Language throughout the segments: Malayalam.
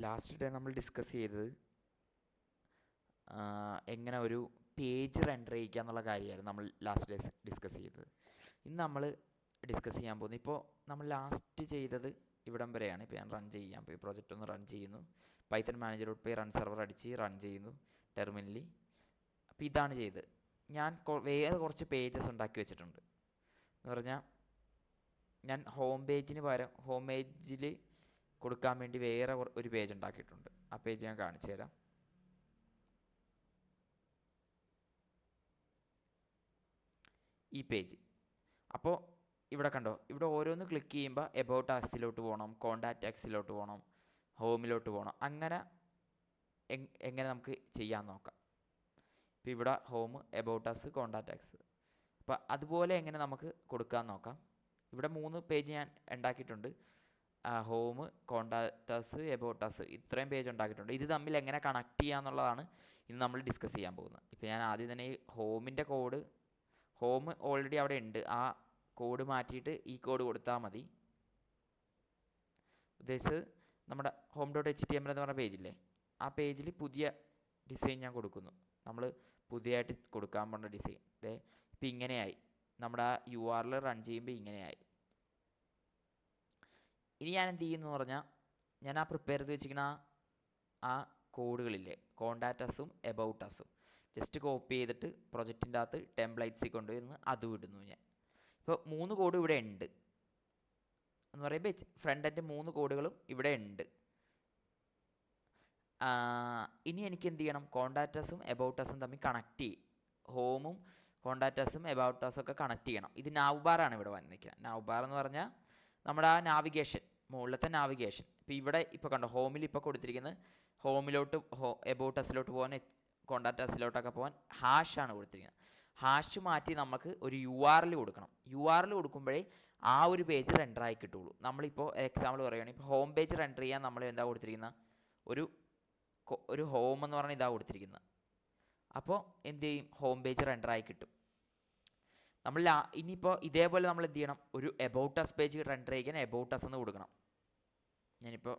ലാസ്റ്റ് ഡേ നമ്മൾ ഡിസ്കസ് ചെയ്തത് എങ്ങനെ ഒരു പേജ് റെൻഡർ ചെയ്യിക്കുക എന്നുള്ള കാര്യമായിരുന്നു നമ്മൾ ലാസ്റ്റ് ഡേ ഡിസ്കസ് ചെയ്തത്. ഇന്ന് നമ്മൾ ഡിസ്കസ് ചെയ്യാൻ പോകുന്നത്, ഇപ്പോൾ നമ്മൾ ലാസ്റ്റ് ചെയ്തത് ഇവിടം വരെയാണ്. ഇപ്പോൾ ഞാൻ റൺ ചെയ്യാൻ പോയി, പ്രോജക്റ്റ് ഒന്ന് റൺ ചെയ്യുന്നു, പൈത്തൺ മാനേജറോട് പോയി റൺ സെർവർ അടിച്ച് റൺ ചെയ്യുന്നു ടെർമിനലിൽ. അപ്പോൾ ഇതാണ് ചെയ്തത്. ഞാൻ വേറെ കുറച്ച് പേജസ് ഉണ്ടാക്കി വെച്ചിട്ടുണ്ട്. എന്ന് പറഞ്ഞാൽ ഞാൻ ഹോം പേജിന് പകരം ഹോം പേജിൽ കൊടുക്കാൻ വേണ്ടി വേറെ ഒരു പേജ് ഉണ്ടാക്കിയിട്ടുണ്ട്. ആ പേജ് ഞാൻ കാണിച്ചു തരാം. ഈ പേജ് അപ്പോൾ ഇവിടെ കണ്ടോ, ഇവിടെ ഓരോന്ന് ക്ലിക്ക് ചെയ്യുമ്പോൾ എബൌട്ട് അസിലോട്ട് പോകണം, കോണ്ടാക്റ്റ് അക്സിലോട്ട് പോകണം, ഹോമിലോട്ട് പോകണം. അങ്ങനെ എങ്ങനെ നമുക്ക് ചെയ്യാൻ നോക്കാം. ഇപ്പോൾ ഇവിടെ ഹോം, എബൌട്ട് അസ്, കോണ്ടാക്റ്റ് അക്സ്. അപ്പോൾ അതുപോലെ എങ്ങനെ നമുക്ക് കൊടുക്കാൻ നോക്കാം. ഇവിടെ 3 പേജ് ഞാൻ ഉണ്ടാക്കിയിട്ടുണ്ട്. ഹോം, കോണ്ടാക്റ്റസ്, എബൌട്ട് അസ്, ഇത്രയും പേജ് ഉണ്ടാക്കിയിട്ടുണ്ട്. ഇത് തമ്മിൽ എങ്ങനെ കണക്ട് ചെയ്യുക എന്നുള്ളതാണ് ഇന്ന് നമ്മൾ ഡിസ്കസ് ചെയ്യാൻ പോകുന്നത്. ഇപ്പോൾ ഞാൻ ആദ്യം തന്നെ ഈ ഹോമിൻ്റെ കോഡ്, ഹോം ഓൾറെഡി അവിടെ ഉണ്ട്, ആ കോഡ് മാറ്റിയിട്ട് ഈ കോഡ് കൊടുത്താൽ മതി. ഉദ്ദേശിച്ചത് നമ്മുടെ ഹോം ഡോട്ട് HTML എന്ന് പറഞ്ഞ പേജില്ലേ, ആ പേജിൽ പുതിയ ഡിസൈൻ ഞാൻ കൊടുക്കുന്നു. നമ്മൾ പുതിയതായിട്ട് കൊടുക്കാൻ പോകുന്ന ഡിസൈൻ ഇപ്പം ഇങ്ങനെയായി. നമ്മുടെ ആ URL റൺ ചെയ്യുമ്പോൾ ഇങ്ങനെയായി. ഇനി ഞാൻ എന്ത് ചെയ്യുന്നു പറഞ്ഞാൽ, ഞാൻ ആ പ്രിപ്പയർ ചെയ്ത് വെച്ചിരിക്കുന്ന ആ കോഡുകളില്ലേ, കോണ്ടാക്റ്റസും എബൌട്ടസും ജസ്റ്റ് കോപ്പി ചെയ്തിട്ട് പ്രൊജക്റ്റിൻ്റെ അകത്ത് ടെംപ്ലേറ്റ്സിൽ കൊണ്ടുവന്ന് അതും ഇടുന്നു ഞാൻ. ഇപ്പോൾ 3 കോഡ് ഇവിടെ ഉണ്ട് എന്ന് പറയുമ്പോൾ ഫ്രണ്ട് എൻഡ് 3 കോഡുകളും ഇവിടെ ഉണ്ട്. ഇനി എനിക്ക് എന്ത് ചെയ്യണം, കോണ്ടാക്റ്റസും എബൌട്ടസും തമ്മിൽ കണക്ട് ചെയ്യും. ഹോമും കോണ്ടാക്റ്റസും എബൌട്ടസും ഒക്കെ കണക്ട് ചെയ്യണം. ഇത് നാവ് ബാറാണ് ഇവിടെ വന്നിരിക്കുന്നത്. നാവ് ബാർ എന്ന് പറഞ്ഞാൽ നമ്മുടെ ആ നാവിഗേഷൻ, മുകളിലത്തെ നാവിഗേഷൻ. ഇപ്പോൾ ഇവിടെ ഇപ്പോൾ കണ്ടോ, ഹോമിൽ ഇപ്പോൾ കൊടുത്തിരിക്കുന്നത് ഹോമിലോട്ട്, എബൌട്ടസിലോട്ട് പോകാൻ, കോണ്ടാക്റ്റസിലോട്ടൊക്കെ പോകാൻ ഹാഷാണ് കൊടുത്തിരിക്കുന്നത്. ഹാഷ് മാറ്റി നമുക്ക് ഒരു URL കൊടുക്കണം. URL കൊടുക്കുമ്പോഴേ ആ ഒരു പേജ് റെൻഡർ ആയി കിട്ടുള്ളൂ. നമ്മളിപ്പോൾ എക്സാമ്പിൾ പറയുകയാണെങ്കിൽ, ഇപ്പോൾ ഹോം പേജ് റെൻഡർ ചെയ്യാൻ നമ്മൾ എന്താ കൊടുത്തിരിക്കുന്നത്, ഒരു ഹോം എന്ന് പറഞ്ഞാൽ ഇതാ കൊടുത്തിരിക്കുന്നത്. അപ്പോൾ എന്ത് ചെയ്യും, ഹോം പേജ് റെൻഡർ ആയി കിട്ടും. നമ്മൾ ഇനിയിപ്പോൾ ഇതേപോലെ നമ്മൾ എന്ത് ചെയ്യണം, ഒരു എബൌട്ട് അസ് പേജ് റെൻഡർ ചെയ്യാൻ എബൌട്ട് അസ് എന്ന് കൊടുക്കണം. ഞാനിപ്പോൾ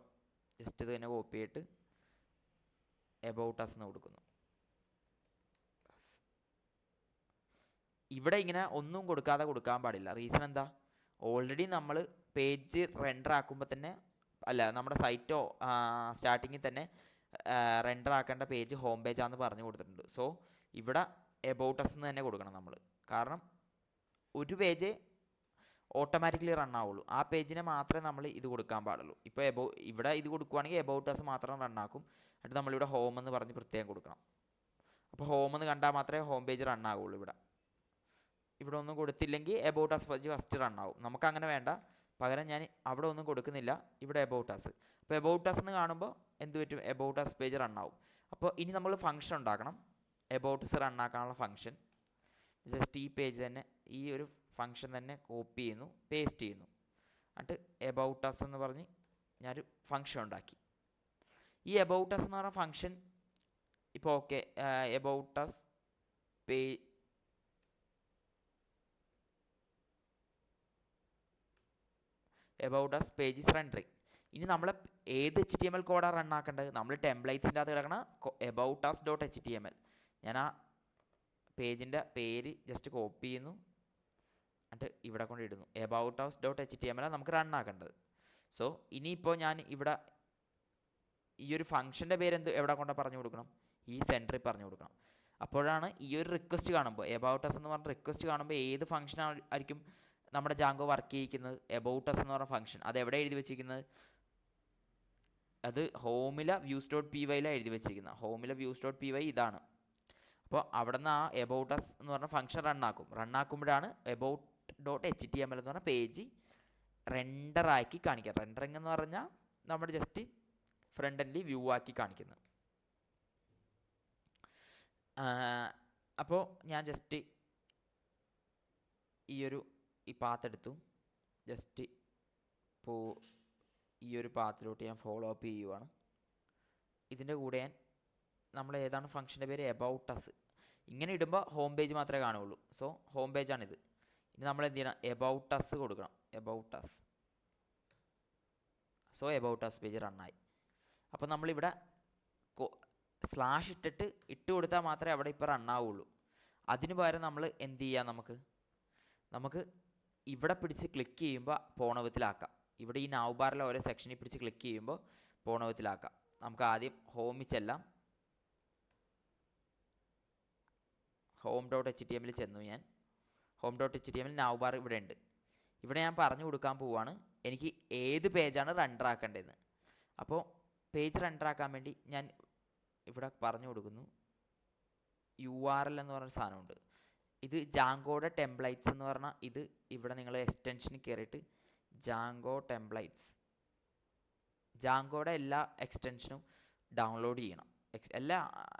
ജസ്റ്റ് ഇത് തന്നെ കോപ്പി ചെയ്തിട്ട് എബൌട്ട് അസ് എന്ന് കൊടുക്കുന്നു. ഇവിടെ ഇങ്ങനെ ഒന്നും കൊടുക്കാതെ കൊടുക്കാൻ പാടില്ല. റീസൺ എന്താ, ഓൾറെഡി നമ്മൾ പേജ് റെൻഡർ ആക്കുമ്പോൾ തന്നെ, അല്ല നമ്മുടെ സൈറ്റോ സ്റ്റാർട്ടിങ്ങിൽ തന്നെ റെൻഡർ ആക്കേണ്ട പേജ് ഹോം പേജാണെന്ന് പറഞ്ഞു കൊടുത്തിട്ടുണ്ട്. സോ ഇവിടെ എബൌട്ട് അസ് എന്ന് തന്നെ കൊടുക്കണം നമ്മൾ. കാരണം ഒരു പേജ് ഓട്ടോമാറ്റിക്കലി റൺ ആവുള്ളൂ, ആ പേജിനെ മാത്രമേ നമ്മൾ ഇത് കൊടുക്കാൻ പാടുള്ളൂ. ഇപ്പോൾ ഇവിടെ ഇത് കൊടുക്കുകയാണെങ്കിൽ എബൌട്ട് അസ് മാത്രം റൺ ആക്കും. എന്നിട്ട് നമ്മളിവിടെ ഹോം എന്ന് പറഞ്ഞ് പ്രത്യേകം കൊടുക്കണം. അപ്പോൾ ഹോം എന്ന് കണ്ടാൽ മാത്രമേ ഹോം പേജ് റൺ ആവുള്ളൂ. ഇവിടെ ഒന്നും കൊടുത്തില്ലെങ്കിൽ about us page first run ആവും. നമുക്കങ്ങനെ വേണ്ട, പകരം ഞാൻ അവിടെ ഒന്നും കൊടുക്കുന്നില്ല, ഇവിടെ എബൌട്ട് അസ്. അപ്പോൾ എബൌട്ട് അസ് എന്ന് കാണുമ്പോൾ എന്ത് പറ്റും, എബൌട്ട് അസ് പേജ് റൺ ആവും. അപ്പോൾ ഇനി നമ്മൾ ഫംഗ്ഷൻ ഉണ്ടാക്കണം, എബൌട്ട് അസ് റൺ ആക്കാനുള്ള ഫംഗ്ഷൻ. ജസ്റ്റ് ഈ പേജ് തന്നെ, ഈ ഒരു ഫംഗ്ഷൻ തന്നെ കോപ്പി ചെയ്യുന്നു, പേസ്റ്റ് ചെയ്യുന്നു. എന്നിട്ട് എബൌട്ട് അസ് എന്ന് പറഞ്ഞ് ഞാനൊരു ഫംഗ്ഷൻ ഉണ്ടാക്കി. ഈ എബൌട്ട് അസ് എന്ന് പറഞ്ഞ ഫംഗ്ഷൻ ഇപ്പോൾ okay, about us about us page is rendering. ഇനി നമ്മൾ ഏത് HTML കോഡാണ് റൺ ആക്കേണ്ടത്, നമ്മൾ ടെംപ്ലേറ്റ്സിൻ്റെ അകത്ത് കിടക്കണ എബൌട്ട് അസ് ഡോട്ട് HTML. ഞാൻ ആ പേജിൻ്റെ പേര് ജസ്റ്റ് കോപ്പി ചെയ്യുന്നു, എന്നിട്ട് ഇവിടെ കൊണ്ട് ഇടുന്നു. എബൌട്ട് അസ് ഡോട്ട് HTML നമുക്ക് റൺ ആക്കേണ്ടത്. സോ ഇനിയിപ്പോൾ ഞാൻ ഇവിടെ ഈ ഒരു ഫംഗ്ഷൻ്റെ പേര് എവിടെ കൊണ്ടാണ് പറഞ്ഞു കൊടുക്കണം, ഈ സെൻറ്ററിൽ പറഞ്ഞു കൊടുക്കണം. അപ്പോഴാണ് ഈ ഒരു റിക്വസ്റ്റ് കാണുമ്പോൾ, എബൌട്ട് അസ് എന്ന് പറഞ്ഞ റിക്വസ്റ്റ് കാണുമ്പോൾ ഏത് ഫംഗ്ഷൻ ആയിരിക്കും നമ്മുടെ ജാങ്കോ വർക്ക് ചെയ്യിക്കുന്നത്, എബൌട്ട് അസ് എന്ന് പറഞ്ഞ ഫംഗ്ഷൻ. അത് എവിടെ എഴുതി വെച്ചിരിക്കുന്നത്, അത് ഹോമിലെ വ്യൂസ് ഡോട്ട് PY എഴുതി വെച്ചിരിക്കുന്നത്. ഹോമിലെ വ്യൂസ് ഡോട്ട് PY ഇതാണ്. അപ്പോൾ അവിടെ നിന്ന് ആ എബൌട്ട് അസ് എന്ന് പറഞ്ഞ ഫംഗ്ഷൻ റൺ ആക്കുമ്പോഴാണ് എബൌട്ട് ഡോട്ട് HTML എന്ന് പറഞ്ഞ പേജ് റെൻഡറാക്കി കാണിക്കുക. റെൻഡറിങ് എന്ന് പറഞ്ഞാൽ നമ്മൾ ജസ്റ്റ് ഫ്രണ്ട് എൻഡിൽ വ്യൂ ആക്കി കാണിക്കുന്നത്. അപ്പോൾ ഞാൻ ജസ്റ്റ് ഈ പാത്ത് എടുത്തു, ജസ്റ്റ് ഇപ്പോൾ ഈ ഒരു പാത്തിലോട്ട് ഞാൻ ഫോളോ അപ്പ് ചെയ്യുവാണ്. ഇതിൻ്റെ കൂടെ നമ്മൾ ഏതാണ് ഫംഗ്ഷൻ്റെ പേര്, എബൌട്ട് അസ്. ഇങ്ങനെ ഇടുമ്പോൾ ഹോം പേജ് മാത്രമേ കാണുള്ളൂ. സോ ഹോം പേജാണിത്. ഇനി നമ്മൾ എന്ത് ചെയ്യണം, എബൌട്ട് അസ് കൊടുക്കണം, about us. So about us page റണ്ണായി. അപ്പോൾ നമ്മളിവിടെ സ്ലാഷ് ഇട്ട് കൊടുത്താൽ മാത്രമേ അവിടെ ഇപ്പോൾ റണ്ണാവുള്ളൂ. അതിന് പകരം നമ്മൾ എന്ത് ചെയ്യാം, നമുക്ക് ഇവിടെ പിടിച്ച് ക്ലിക്ക് ചെയ്യുമ്പോൾ പോണവത്തിലാക്കാം. ഇവിടെ ഈ നൗ ബാറിലെ ഓരോ സെക്ഷനിൽ പിടിച്ച് ക്ലിക്ക് ചെയ്യുമ്പോൾ പോണവത്തിലാക്കാം. നമുക്ക് ആദ്യം ഹോമിൽ ചെല്ലാം. home.html ചെന്നു. ഞാൻ home.html നൗ ബാർ ഇവിടെ ഉണ്ട്. ഇവിടെ ഞാൻ പറഞ്ഞു കൊടുക്കാൻ പോവുകയാണ് എനിക്ക് ഏത് പേജാണ് റെൻഡർ ആക്കേണ്ടതെന്ന്. അപ്പോൾ പേജ് റെൻഡർ ആക്കാൻ വേണ്ടി ഞാൻ ഇവിടെ പറഞ്ഞു കൊടുക്കുന്നു. URL എന്ന് പറഞ്ഞ സാധനമുണ്ട്. ഇത് ജാങ്കോയുടെ ടെംപ്ലേറ്റ്സ് എന്ന് പറഞ്ഞാൽ ഇത് ഇവിടെ നിങ്ങൾ എക്സ്റ്റൻഷനിൽ കയറിയിട്ട് ജാങ്കോ ടെംപ്ലേറ്റ്സ്, ജാങ്കോയുടെ എല്ലാ എക്സ്റ്റൻഷനും ഡൗൺലോഡ് ചെയ്യണം. എല്ലാ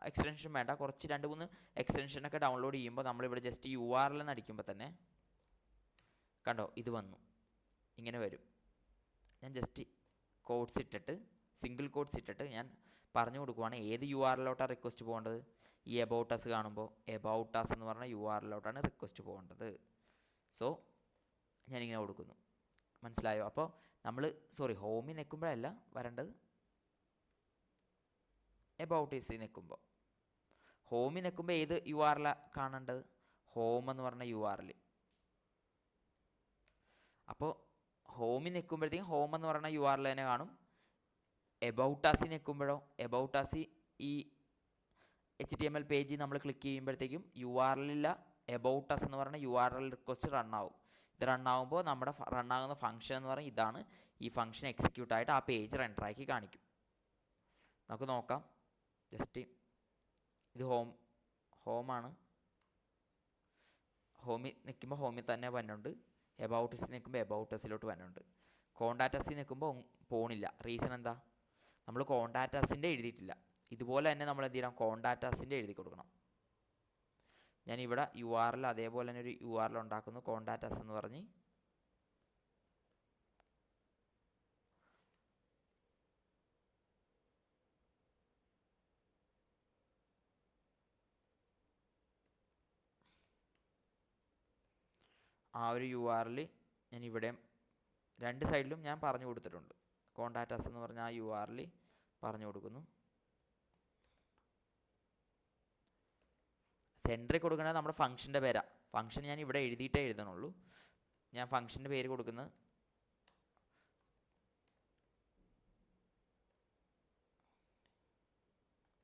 എക്സ്റ്റൻഷനും വേണ്ട, കുറച്ച് 2-3 എക്സ്റ്റൻഷനൊക്കെ ഡൗൺലോഡ് ചെയ്യുമ്പോൾ നമ്മളിവിടെ ജസ്റ്റ് URL എന്ന് അടിക്കുമ്പോൾ തന്നെ കണ്ടോ ഇത് വന്നു, ഇങ്ങനെ വരും. ഞാൻ ജസ്റ്റ് കോഡ്സ് ഇട്ടിട്ട് സിംഗിൾ കോഡ്സ് ഇട്ടിട്ട് ഞാൻ പറഞ്ഞു കൊടുക്കുവാണ് ഏത് URLോട്ടാണ് റിക്വസ്റ്റ് പോകേണ്ടത്. ഈ എബൌട്ട് അസ് കാണുമ്പോൾ എബൌട്ട് അസ് എന്ന് പറഞ്ഞ URLോട്ടാണ് റിക്വസ്റ്റ് പോകേണ്ടത്. സോ ഞാനിങ്ങനെ കൊടുക്കുന്നു. മനസ്സിലായോ? അപ്പോൾ നമ്മൾ ഹോമിൽ നിൽക്കുമ്പോഴല്ല വരേണ്ടത്, എബൌട്ട് ഈസ് നിൽക്കുമ്പോൾ. ഹോമിൽ നിൽക്കുമ്പോൾ ഏത് URL കാണേണ്ടത്? ഹോം എന്ന് പറഞ്ഞ URL. അപ്പോൾ ഹോമിൽ നിൽക്കുമ്പോഴത്തേക്കും ഹോം എന്ന് പറയുന്ന URL തന്നെ കാണും. എബൌട്ട് അസ് നിൽക്കുമ്പോഴോ എബൌട്ട് അസ് ഈ HTML പേജിൽ നമ്മൾ ക്ലിക്ക് ചെയ്യുമ്പോഴത്തേക്കും URL എബൌട്ട് അസ് എന്ന് പറയുന്ന URL റിക്വസ്റ്റ് റണ്ണാവും. ഇത് റണ്ണാവുമ്പോൾ നമ്മുടെ റണ്ണാകുന്ന ഫംഗ്ഷൻ എന്ന് പറഞ്ഞാൽ ഇതാണ്. ഈ ഫംഗ്ഷൻ എക്സിക്യൂട്ട് ആയിട്ട് ആ പേജ് റെൻഡറാക്കി കാണിക്കും. നമുക്ക് നോക്കാം. ജസ്റ്റ് ഇത് ഹോമാണ്. ഹോമിൽ നിൽക്കുമ്പോൾ ഹോമിൽ തന്നെ വന്നുണ്ട്. എബൌട്ട് അസ് നിൽക്കുമ്പോൾ എബൌട്ട് അസിലോട്ട് വന്നുണ്ട്. കോണ്ടാക്റ്റ് അസിൽ നിൽക്കുമ്പോൾ പോണില്ല. റീസൺ എന്താ? നമ്മൾ കോണ്ടാക്റ്റ് അസിൻ്റെ എഴുതിയിട്ടില്ല. ഇതുപോലെ തന്നെ നമ്മൾ എന്ത് ചെയ്യണം, കോണ്ടാക്റ്റ് അസിൻ്റെ എഴുതി കൊടുക്കണം. ഞാനിവിടെ URL അതേപോലെ തന്നെ ഒരു URL ഉണ്ടാക്കുന്നു, കോണ്ടാക്റ്റ് അസ് എന്ന് പറഞ്ഞ്. ആ ഒരു URL ഞാൻ ഇവിടെ 2 സൈഡിലും ഞാൻ പറഞ്ഞു കൊടുത്തിട്ടുണ്ട്. കോണ്ടാക്റ്റ് അസ് എന്ന് പറഞ്ഞ ആ URL പറഞ്ഞു കൊടുക്കുന്നു. സെൻറ്ററിൽ കൊടുക്കുന്നത് നമ്മുടെ ഫംഗ്ഷൻ്റെ പേരാണ്. ഫംഗ്ഷൻ ഞാൻ ഇവിടെ എഴുതിയിട്ടേ എഴുതണുള്ളൂ. ഞാൻ ഫംഗ്ഷൻ്റെ പേര് കൊടുക്കുന്നത്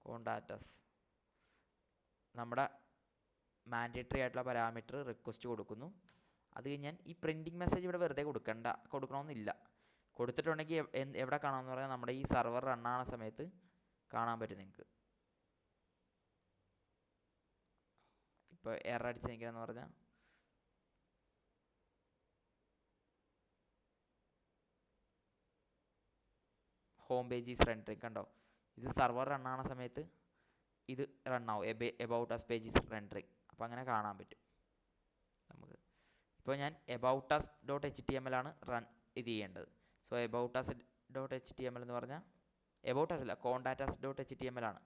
കോണ്ടാക്റ്റ് അസ്. നമ്മുടെ മാൻഡേറ്ററി ആയിട്ടുള്ള പാരാമീറ്റർ റിക്വസ്റ്റ് കൊടുക്കുന്നു. അത് കഴിഞ്ഞാൽ ഈ പ്രിൻറ്റിംഗ് മെസ്സേജ് ഇവിടെ വെറുതെ കൊടുക്കണമെന്നില്ല. കൊടുത്തിട്ടുണ്ടെങ്കിൽ എവിടെ കാണാമെന്ന് പറഞ്ഞാൽ നമ്മുടെ ഈ സർവർ റണ്ണാകുന്ന സമയത്ത് കാണാൻ പറ്റും നിങ്ങൾക്ക്. ഇപ്പോൾ എറർ അടിച്ച് നിൽക്കുകയെന്ന് പറഞ്ഞാൽ ഹോം പേജ് ഈസ് റെൻഡറിങ്. കണ്ടോ, ഇത് സർവർ റണ്ണാകുന്ന സമയത്ത് ഇത് റണ്ണാവും. About us page is rendering. അപ്പോൾ അങ്ങനെ കാണാൻ പറ്റും നമുക്ക്. ഇപ്പോൾ ഞാൻ എബൌട്ട് അസ് .html ആണ് ഇത് ചെയ്യേണ്ടത്. സോ എബൌട്ട് അസ് .html എന്ന് പറഞ്ഞാൽ എബൌട്ട് അസ് അല്ല, കോണ്ടാക്റ്റ് അസ് .html ആണ്.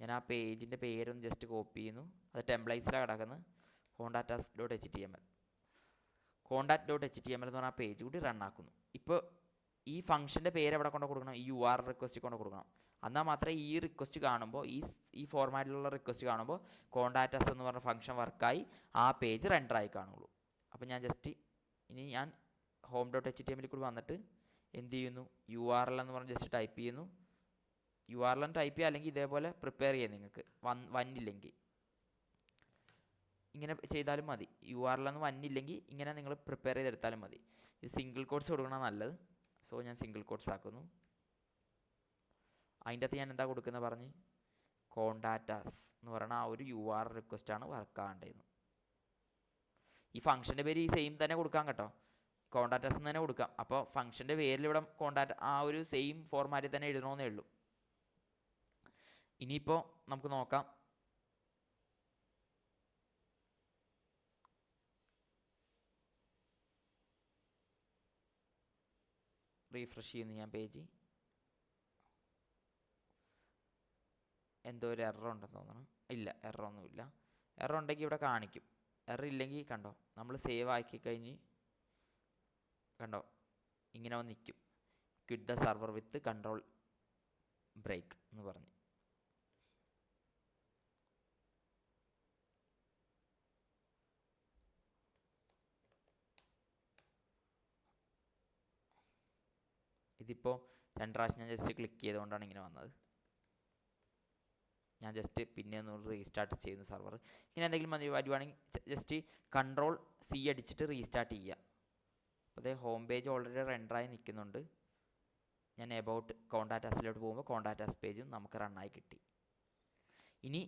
ഞാൻ ആ പേജിൻ്റെ പേരൊന്ന് ജസ്റ്റ് കോപ്പി ചെയ്യുന്നു. അത് ടെംപ്ലേറ്റ്സിലാണ് കിടക്കുന്നത്. Contact us .html. Contact .html എന്ന് പറഞ്ഞാൽ ആ പേജ് കൂടി റണ്ണാക്കുന്നു. ഇപ്പോൾ ഈ ഫംഗ്ഷൻ്റെ പേര് എവിടെ കൊണ്ട് കൊടുക്കണം? ഈ URL റിക്വസ്റ്റ് കൊണ്ട് കൊടുക്കണം. എന്നാൽ മാത്രമേ ഈ റിക്വസ്റ്റ് കാണുമ്പോൾ ഈ ഫോർമാറ്റിലുള്ള റിക്വസ്റ്റ് കാണുമ്പോൾ കോണ്ടാക്റ്റ് അസ് എന്ന് പറഞ്ഞ ഫംഗ്ഷൻ വർക്കായി ആ പേജ് റെൻഡറായി കാണുള്ളൂ. അപ്പോൾ ഞാൻ ജസ്റ്റ് ഇനി ഞാൻ home.html കൂടി വന്നിട്ട് എന്ത് ചെയ്യുന്നു, URL എന്ന് പറഞ്ഞ് ജസ്റ്റ് ടൈപ്പ് ചെയ്യുന്നു. URL ടൈപ്പ് ചെയ്യുക, അല്ലെങ്കിൽ ഇതേപോലെ പ്രിപ്പയർ ചെയ്യാം. നിങ്ങൾക്ക് വന്നില്ലെങ്കിൽ ഇങ്ങനെ ചെയ്താലും മതി. URL എന്ന് വന്നില്ലെങ്കിൽ ഇങ്ങനെ നിങ്ങൾ പ്രിപ്പയർ ചെയ്തെടുത്താലും മതി. ഇത് സിംഗിൾ കോഡ്സ് കൊടുക്കണം നല്ലത്. സോ ഞാൻ സിംഗിൾ കോഡ്സ് ആക്കുന്നു. അതിൻ്റെ അകത്ത് ഞാൻ എന്താ കൊടുക്കുന്നത് പറഞ്ഞ്, കോണ്ടാക്റ്റ് അസ് എന്ന് പറയുന്ന ആ ഒരു URL റിക്വസ്റ്റാണ് വർക്ക് ആകേണ്ടത്. ഈ ഫംഗ്ഷൻ്റെ പേര് ഈ സെയിം തന്നെ കൊടുക്കാം കേട്ടോ, കോണ്ടാക്റ്റ് അസ് തന്നെ കൊടുക്കാം. അപ്പോൾ ഫംഗ്ഷൻ്റെ പേരിൽ ഇവിടെ കോണ്ടാക്റ്റ് ആ ഒരു സെയിം ഫോർമാറ്റിൽ തന്നെ എഴുതണമെന്നേ ഉള്ളൂ. ഇനിയിപ്പോൾ നമുക്ക് നോക്കാം. റീഫ്രഷ് ചെയ്യുന്നു ഞാൻ പേജ്. എന്തോ ഒരു എറർ ഉണ്ടെന്ന് തോന്നുന്നു. ഇല്ല, എററൊന്നുമില്ല. എറർ ഉണ്ടെങ്കിൽ ഇവിടെ കാണിക്കും. എറർ ഇല്ലെങ്കിൽ കണ്ടോ, നമ്മൾ സേവ് ആക്കി കഴിഞ്ഞ് കണ്ടോ ഇങ്ങനെ വന്ന് നിൽക്കും. Quit the server with control break എന്ന് പറഞ്ഞു. ഇതിപ്പോൾ 2 പ്രാവശ്യം ഞാൻ ജസ്റ്റ് ക്ലിക്ക് ചെയ്തുകൊണ്ടാണ് ഇങ്ങനെ വന്നത്. ഞാൻ ജസ്റ്റ് പിന്നെ ഒന്ന് റീസ്റ്റാർട്ട് ചെയ്യുന്നു സെർവർ. ഇങ്ങനെ എന്തെങ്കിലും വരുവാണെങ്കിൽ ജസ്റ്റ് Ctrl+C അടിച്ചിട്ട് റീസ്റ്റാർട്ട് ചെയ്യുക. അപ്പോൾ അതേ ഹോം പേജ് ഓൾറെഡി റെൻഡറായി നിൽക്കുന്നുണ്ട്. ഞാൻ എബൌട്ട് കോണ്ടാക്റ്റസിലോട്ട് പോകുമ്പോൾ കോണ്ടാക്റ്റസ് പേജും നമുക്ക് റണ്ണായി കിട്ടി. ഇനി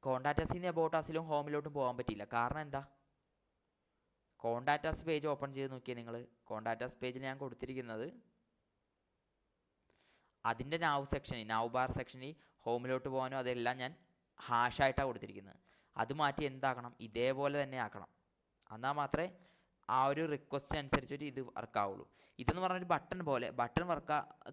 കോണ്ടാക്റ്റസിൽ നിന്ന് എബൌട്ടാസിലും ഹോമിലോട്ടും പോകാൻ പറ്റില്ല. കാരണം എന്താ? കോണ്ടാക്റ്റസ് പേജ് ഓപ്പൺ ചെയ്ത് നോക്കിയാൽ നിങ്ങൾ കോണ്ടാക്റ്റസ് പേജിൽ ഞാൻ കൊടുത്തിരിക്കുന്നത് അതിൻ്റെ നൗ ബാർ സെക്ഷനിൽ ഹോമിലോട്ട് പോകാനും അതെല്ലാം ഞാൻ ഹാഷായിട്ടാണ് കൊടുത്തിരിക്കുന്നത്. അത് മാറ്റി എന്താക്കണം? ഇതേപോലെ തന്നെ ആക്കണം. എന്നാൽ മാത്രമേ ആ ഒരു റിക്വസ്റ്റ് അനുസരിച്ചൊരു ഇത് വർക്കാവുള്ളൂ. ഇതെന്ന് പറഞ്ഞൊരു ബട്ടൺ പോലെ, ബട്ടൺ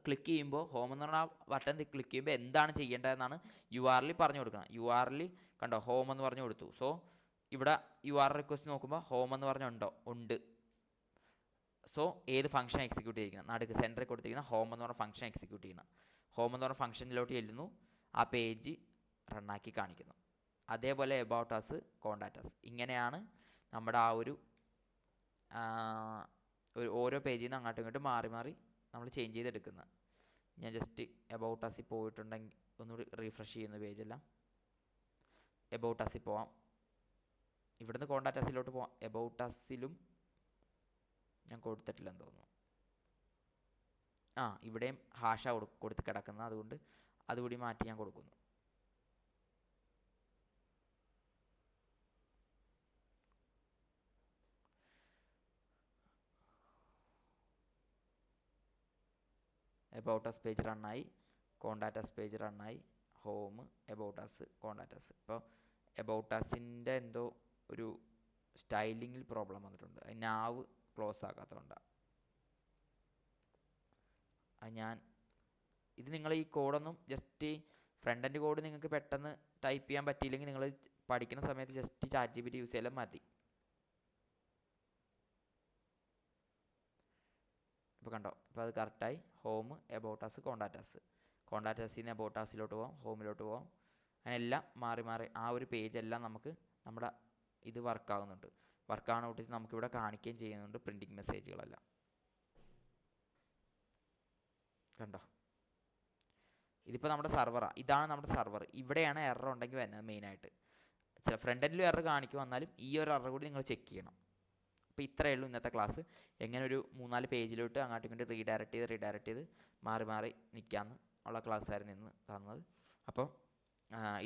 ക്ലിക്ക് ചെയ്യുമ്പോൾ ഹോം എന്ന് പറഞ്ഞാൽ ബട്ടൺ ക്ലിക്ക് ചെയ്യുമ്പോൾ എന്താണ് ചെയ്യേണ്ടതെന്നാണ് URL പറഞ്ഞു കൊടുക്കണം. URL കണ്ടോ, ഹോം എന്ന് പറഞ്ഞു കൊടുത്തു. സോ ഇവിടെ URL റിക്വസ്റ്റ് നോക്കുമ്പോൾ ഹോം എന്ന് പറഞ്ഞുണ്ടോ? ഉണ്ട്. സോ ഏത് ഫംഗ്ഷൻ എക്സിക്യൂട്ട് ചെയ്യിക്കണം? നടുക്ക് സെൻറ്ററിൽ കൊടുത്തിരിക്കുന്ന ഹോം എന്ന് പറഞ്ഞ ഫംഗ്ഷൻ എക്സിക്യൂട്ട് ചെയ്യണം. ഹോം എന്ന് പറഞ്ഞ ഫംഗ്ഷനിലോട്ട് ചെല്ലുന്നു, ആ പേജ് റണ്ണാക്കി കാണിക്കുന്നു. അതേപോലെ എബൌട്ട് അസ്, കോണ്ടാക്റ്റ് അസ്, ഇങ്ങനെയാണ് നമ്മുടെ ആ ഒരു ഓരോ പേജിൽ നിന്ന് അങ്ങോട്ടും ഇങ്ങോട്ടും മാറി മാറി നമ്മൾ ചേഞ്ച് ചെയ്തെടുക്കുന്നത്. ഞാൻ ജസ്റ്റ് എബൌട്ട് അസിൽ പോയിട്ടുണ്ടെങ്കിൽ ഒന്നുകൂടി റീഫ്രഷ് ചെയ്യുന്ന പേജെല്ലാം. എബൌട്ട് അസിൽ പോവാം, ഇവിടുന്ന് കോണ്ടാക്റ്റ് അസിലോട്ട് പോവാം. എബൌട്ട് അസിലും ഞാൻ കൊടുത്തിട്ടില്ലെന്ന് തോന്നുന്നു. ഇവിടെയും ഹാഷ കൊടുത്ത് കിടക്കുന്നത്, അതുകൊണ്ട് അതുകൂടി മാറ്റി ഞാൻ കൊടുക്കുന്നു. എബൌട്ട് അസ് പേജ് റണ്ണായി, കോണ്ടാക്റ്റ് അസ് പേജ് റണ്ണായി, home, about us, contact us. ഇപ്പോൾ എബൌട്ട് അസിൻ്റെ എന്തോ ഒരു സ്റ്റൈലിങ്ങിൽ പ്രോബ്ലം വന്നിട്ടുണ്ട്. നാവ് ക്ലോസ് ആക്കാത്തതുകൊണ്ടാണ്. ഇത് നിങ്ങൾ ഈ കോഡൊന്നും ജസ്റ്റ് ഫ്രണ്ട് എൻഡ് കോഡ് നിങ്ങൾക്ക് പെട്ടെന്ന് ടൈപ്പ് ചെയ്യാൻ പറ്റിയില്ലെങ്കിൽ നിങ്ങൾ പഠിക്കുന്ന സമയത്ത് ജസ്റ്റ് ChatGPT യൂസ് ചെയ്താലും മതി. ഇപ്പോൾ കണ്ടോ, ഇപ്പോൾ അത് കറക്റ്റായി. Home, about us, contact us. Contact അസിൽ നിന്ന് എബൌട്ട് അസിലോട്ട് പോകാം, ഹോമിലോട്ട് പോകാം. അങ്ങനെ എല്ലാം മാറി മാറി ആ ഒരു പേജെല്ലാം നമുക്ക് നമ്മുടെ ഇത് വർക്കാവുന്നുണ്ട്. വർക്കാവുന്ന കൂട്ടി നമുക്കിവിടെ കാണിക്കുകയും ചെയ്യുന്നുണ്ട് പ്രിൻറ്റിങ് മെസ്സേജുകളെല്ലാം. കണ്ടോ, ഇതിപ്പോൾ നമ്മുടെ സർവറാണ്. ഇതാണ് നമ്മുടെ സർവർ. ഇവിടെയാണ് എറർ ഉണ്ടെങ്കിൽ വരുന്നത് മെയിനായിട്ട്. ഫ്രണ്ട് എൻഡിലും എറർ കാണിക്കും, വന്നാലും ഈ ഒരു എറർ കൂടി നിങ്ങൾ ചെക്ക് ചെയ്യണം. അപ്പോൾ ഇത്രയേ ഉള്ളൂ ഇന്നത്തെ ക്ലാസ്. എങ്ങനെ ഒരു 3-4 പേജിലോട്ട് അങ്ങോട്ടും ഇങ്ങോട്ട് റീഡയറക്റ്റ് ചെയ്ത് മാറി മാറി നിൽക്കാമെന്ന് ഉള്ള ക്ലാസ് ആയിരുന്നു ഇന്ന് തന്നത്. അപ്പോൾ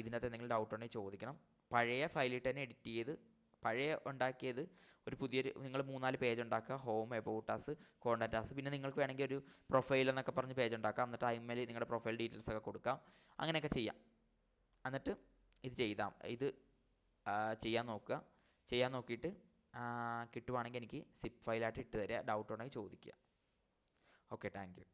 ഇതിനകത്ത് എന്തെങ്കിലും ഡൗട്ട് ഉണ്ടെങ്കിൽ ചോദിക്കണം. പഴയ ഫയലിൽ തന്നെ എഡിറ്റ് ചെയ്ത് പഴയ ഉണ്ടാക്കിയത് ഒരു പുതിയൊരു നിങ്ങൾ 3-4 പേജ് ഉണ്ടാക്കുക. Home, about us, contact us, പിന്നെ നിങ്ങൾക്ക് വേണമെങ്കിൽ ഒരു പ്രൊഫൈൽ എന്നൊക്കെ പറഞ്ഞ് പേജ് ഉണ്ടാക്കാം. എന്നിട്ട് അതിന്മേൽ നിങ്ങളുടെ പ്രൊഫൈൽ ഡീറ്റെയിൽസ് ഒക്കെ കൊടുക്കാം. അങ്ങനെയൊക്കെ ചെയ്യാം. എന്നിട്ട് ഇത് ചെയ്യാൻ നോക്കുക. ചെയ്യാൻ നോക്കിയിട്ട് കിട്ടുവാണെങ്കിൽ എനിക്ക് സിപ്പ് ഫയലായിട്ട് ഇട്ട് തരിക. ഡൗട്ട് ഉണ്ടെങ്കിൽ ചോദിക്കുക. Okay, thank you.